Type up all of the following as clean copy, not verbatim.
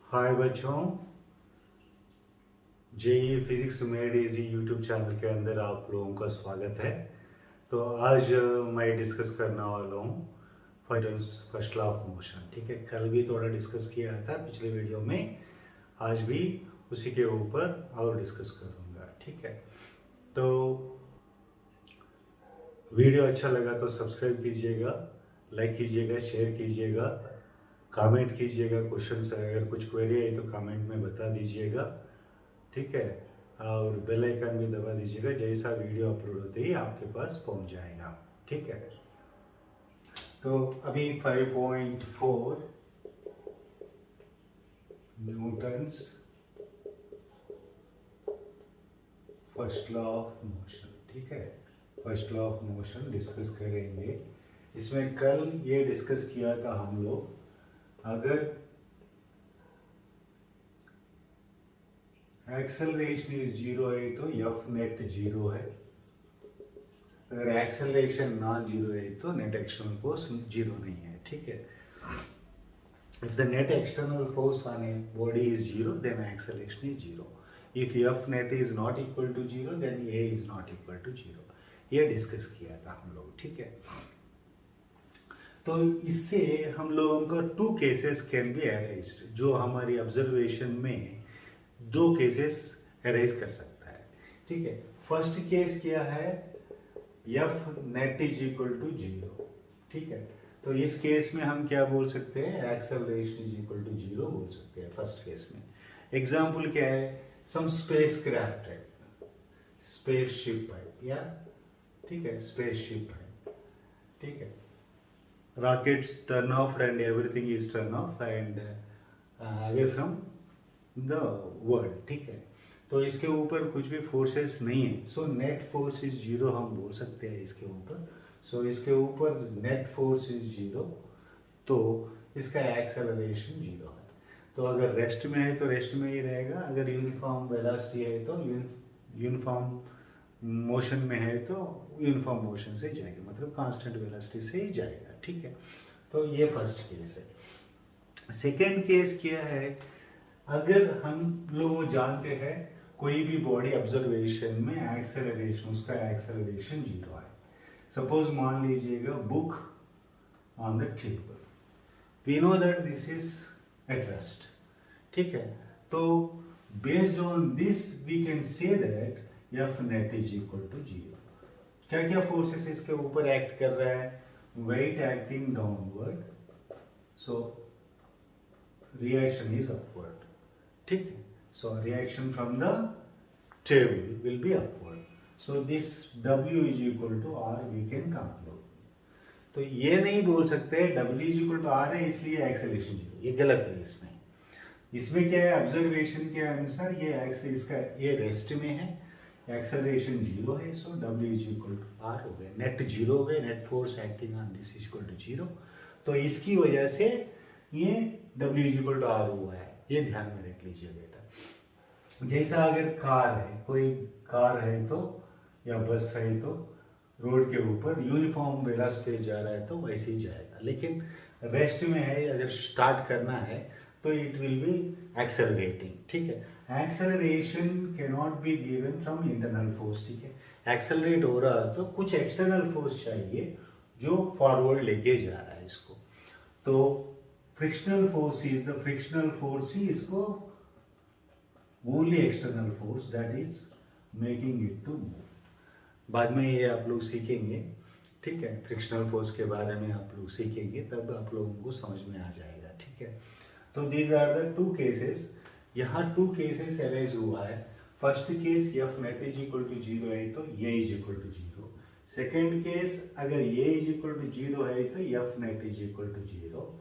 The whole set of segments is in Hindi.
हाय बच्चों, JEE physics made easy YouTube channel के अंदर आप लोगों का स्वागत है। तो आज मैं डिस्कस करने वाला हूँ फर्स्ट लॉ ऑफ मोशन। ठीक है, कल भी थोड़ा डिस्कस किया था पिछले वीडियो में, आज भी उसी के ऊपर और डिस्कस करूँगा। ठीक है, तो वीडियो अच्छा लगा तो सब्सक्राइब कीजिएगा, लाइक कीजिएगा, शेयर कीजिएगा, कमेंट कीजिएगा। क्वेश्चंस अगर कुछ क्वेरी है तो कमेंट में बता दीजिएगा। ठीक है, और बेल आइकन भी दबा दीजिएगा, जैसा वीडियो अपलोड होते ही आपके पास पहुंच जाएगा। ठीक है, तो अभी 5.4 Newton's first law of motion. ठीक है, first law of motion discuss करेंगे। इसमें कल ये डिस्कस किया था हम लोग, अगर एक्सेलरेशन इज जीरो है तो एफ नेट जीरो है, अगर एक्सेलरेशन नॉन जीरो है तो नेट एक्सटर्नल फोर्स जीरो नहीं है। ठीक है, if the net external force on a body is zero, then acceleration is zero. If F net is not equal to zero, then A is not equal to zero. ये डिस्कस किया था हम लोग। ठीक है, तो इससे हम लोगों को टू केसेस कैन बी अरेज्ड, जो हमारी ऑब्जर्वेशन में दो केसेस अरेज कर सकता है। ठीक है, फर्स्ट केस क्या है, F net is equal to zero। ठीक है, तो इस केस में हम क्या बोल सकते हैं, acceleration is equal to zero बोल सकते हैं फर्स्ट केस में। एग्जाम्पल क्या है, सम स्पेस क्राफ्ट है, स्पेस शिप है, या ठीक है स्पेस शिप है। ठीक है, rockets turn off and everything is turn off and away from the world. ठीक है, तो इसके ऊपर कुछ भी फोर्सेस नहीं है, so net force is zero हम बोल सकते हैं इसके ऊपर। सो इसके ऊपर नेट फोर्स इज जीरो, तो इसका एक्सेलरेशन जीरो है। तो अगर रेस्ट में है तो रेस्ट में ही रहेगा, अगर यूनिफॉर्म वेलोसिटी है तो यूनिफॉर्म मोशन में है तो यूनिफॉर्म मोशन से जाएगा, मतलब कांस्टेंट वेलोसिटी से ही जाएगा। ठीक है, तो ये फर्स्ट केस है। सेकेंड केस क्या है, अगर हम लोग जानते हैं कोई भी बॉडी ऑब्जर्वेशन में एक्सेलरेशन, उसका एक्सेलरेशन जीरो है। सपोज मान लीजिएगा book on the table, we know that this is at rest. ठीक है, तो based on this we can say that F net is equal to zero. क्या क्या फोर्सेस इसके ऊपर एक्ट कर रहा है, weight acting downward, so reaction is upward. ठीक है, so reaction from the table will be upward, so this W is equal to R we can conclude। तो ये नहीं बोल सकते W is equal to R है इसलिए एक्सेलरेशन जीरो, ये गलत है। इसमें क्या है, ऑब्जर्वेशन के अनुसार ये इसका ये रेस्ट में है, एक्सेलरेशन जीरो है, सो W is equal to R हो गया, नेट जीरो हो गया, net force acting on this is equal to zero. तो इसकी वजह से ये W is equal to R हुआ है, ये ध्यान में रख लीजिए बेटा। जैसा अगर कार है, कोई कार है तो या बस है तो रोड के ऊपर यूनिफॉर्म वेलोसिटी जा रहा है तो वैसे ही जाएगा, लेकिन रेस्ट में है, अगर स्टार्ट करना है तो इट विल बी एक्सेलरेटिंग। ठीक है, acceleration cannot be given from internal force. ठीक है, एक्सेलरेट हो रहा है तो कुछ एक्सटर्नल फोर्स चाहिए जो फॉरवर्ड लेके जा रहा है इसको, तो frictional force is the frictional force ही इसको only external force that is making it to move. बाद में ये आप लोग सीखेंगे। ठीक है, फ्रिक्शनल फोर्स के बारे में आप लोग सीखेंगे, तब आप लोगों को समझ में आ जाएगा। ठीक है, तो these are the two cases, यहाँ टू केसेस अरेज हुआ है। First case f net is equal to zero है तो ये is equal to zero. Second case अगर ये इज इक्वल टू जीरो है तो f net is equal to zero.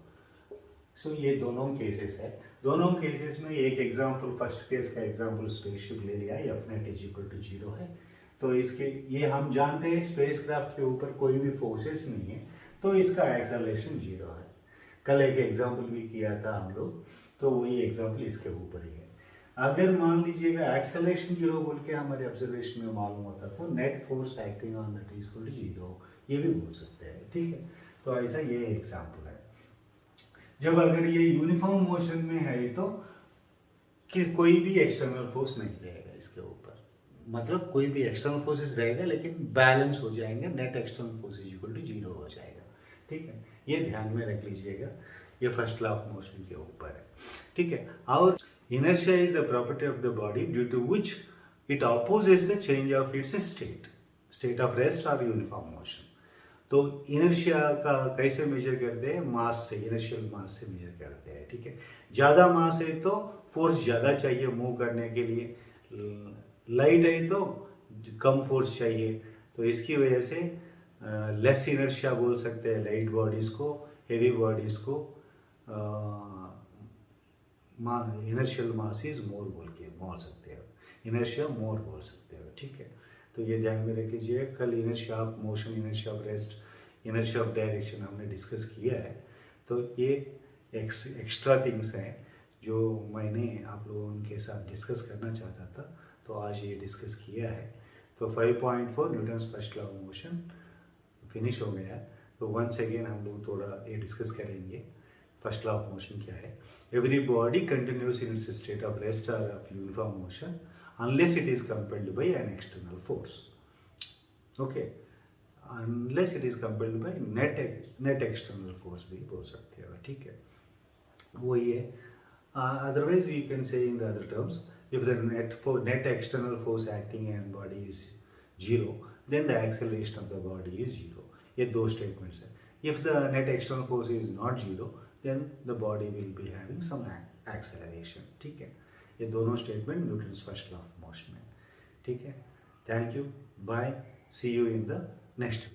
So ये दोनों केसेस है, दोनों केसेस में एक एग्जांपल, फर्स्ट केस का एग्जांपल स्पेसशिप ले लिया, f net is equal to zero है, तो इसके ये हम जानते हैं स्पेसक्राफ्ट के ऊपर कोई भी फोर्सेस नहीं है, तो इसका एक्सेलरेशन जीरो है। कल एक एग्जांपल भी किया था हम लोग, तो वही एग्जांपल इसके ऊपर ही है। अगर मान लीजिएगा एक्सेलरेशन जीरो बोल के हमारे ऑब्जर्वेशन में मालूम होता तो net force acting on that is equal to zero, ये भी बोल सकते हैं। ठीक है, तो ऐसा ये एग्जांपल है। जब अगर ये यूनिफॉर्म मोशन में है तो कि कोई भी एक्सटर्नल फोर्स नहीं रहेगा इसके ऊपर, मतलब कोई भी एक्सटर्नल फोर्सेस रहेगा लेकिन बैलेंस हो जाएंगे, net external force is equal to zero हो जाएगा। ठीक है, ये ध्यान में रख लीजिएगा, ये फर्स्ट लॉ ऑफ मोशन के ऊपर है। ठीक है, और inertia is the property of the body due to which it opposes the change of its state of rest और यूनिफॉर्म मोशन। तो इनर्शिया का कैसे मेजर करते हैं, मास से, इनर्शियल मास से मेजर करते हैं। ठीक है, ज़्यादा मास है तो फोर्स ज़्यादा चाहिए मूव करने के लिए, लाइट है तो कम फोर्स चाहिए, तो इसकी वजह से लेस इनर्शिया बोल सकते हैं लाइट बॉडीज़ को, हेवी बॉडीज़ को इनर्शियल मास इज मोर बोल सकते हो, इनर्शिया मोर बोल सकते हो। ठीक है, तो ये ध्यान में रख लीजिए। कल inertia of motion, inertia of rest, inertia of direction हमने डिस्कस किया है, तो ये एक्स्ट्रा थिंग्स हैं जो मैंने आप लोगों के साथ डिस्कस करना चाहता था, तो आज ये डिस्कस किया है। तो 5.4 Newton's first law of motion finish हो गया है। तो वंस अगेन हम लोग थोड़ा ये डिस्कस करेंगे फर्स्ट लॉ ऑफ मोशन क्या है। Every body continues in its state of rest और of uniform motion unless it is compelled by an external force. Okay, unless it is compelled by net external force भी बोल सकते हो। ठीक है, वो ये otherwise you can say in the other terms, if the net external force acting on body is zero, then the acceleration of the body is zero. ये दो statements हैं। If the net external force is not zero, then the body will be having some acceleration. ठीक है, ये दोनों statement Newton's first law of motion है। ठीक है, thank you, bye, see you in the next.